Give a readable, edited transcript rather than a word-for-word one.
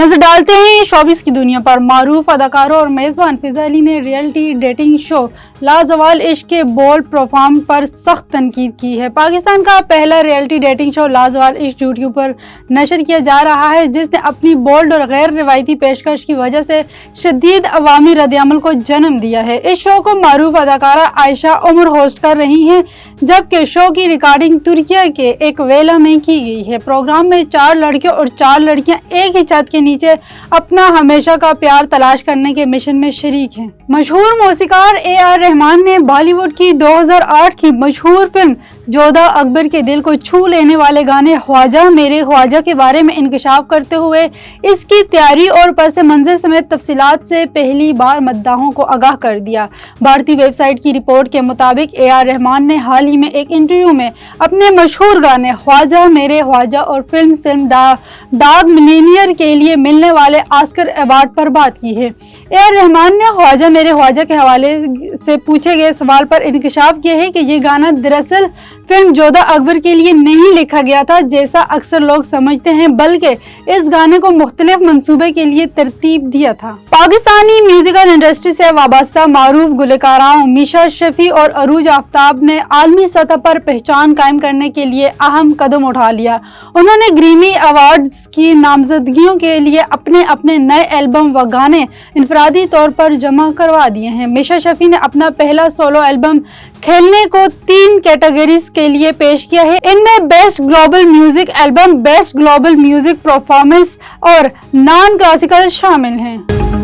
नजर डालते हैं शोबिस की दुनिया पर। मारूफ अदाकारों और मेजबान फिजा अली ने रियलिटी डेटिंग शो लाजवाल इश्क के बोल्ड परफॉर्म पर सख्त तनकीद की है। पाकिस्तान का पहला रियलिटी डेटिंग शो लाजवाल इश्क यूट्यूब पर नशर किया जा रहा है, जिसने अपनी बोल्ड और गैर रिवायती पेशकश की वजह से शदीद अवामी रद्दअमल को जन्म दिया है। इस शो को मारूफ अदाकारा आयशा उमर होस्ट कर रही हैं, जबकि शो की रिकॉर्डिंग तुर्किया के एक वेला में की गई है। प्रोग्राम में 4 लड़के और 4 लड़कियां एक ही छत के नीचे अपना हमेशा का प्यार तलाश करने के मिशन में शरीक हैं। मशहूर मौसीकार AR रहमान ने बॉलीवुड की 2008 की मशहूर फिल्म जोधा अकबर के दिल को छू लेने वाले गाने ख्वाजा मेरे ख्वाजा के बारे में इंकशाफ करते हुए इसकी तैयारी और पस मंजर समेत तफसीलात से पहली बार मद्दाहों को आगाह कर दिया। भारतीय वेबसाइट की रिपोर्ट के मुताबिक AR रहमान ने हाल ही में एक इंटरव्यू में अपने मशहूर गाने ख्वाजा मेरे ख्वाजा और फिल्म डॉग मिलीनियर के लिए मिलने वाले ऑस्कर अवार्ड पर बात की है। AR रहमान ने ख्वाजा मेरे ख्वाजा के हवाले से पूछे गए सवाल पर इंकशाफ किया है कि ये गाना दरअसल फिल्म जोधा अकबर के लिए नहीं लिखा गया था जैसा अक्सर लोग समझते हैं, बल्कि इस गाने को मुख्तलिफ मंसूबे के लिए तरतीब दिया था। पाकिस्तानी म्यूजिकल इंडस्ट्री से वाबस्ता मारूफ गुलकाराओं मीशा शफी और अरूज आफ्ताब ने आलमी सतह पर पहचान कायम करने के लिए अहम कदम उठा लिया। उन्होंने ग्रैमी अवार्ड्स की नामजदगियों के लिए अपने अपने नए एल्बम व गाने इनफरादी तौर पर जमा करवा दिए हैं। मीशा शफी ने अपना पहला सोलो एल्बम खेलने को 3 कैटेगरीज के लिए पेश किया है। इनमें best global music album, best global music performance और नॉन क्लासिकल शामिल हैं।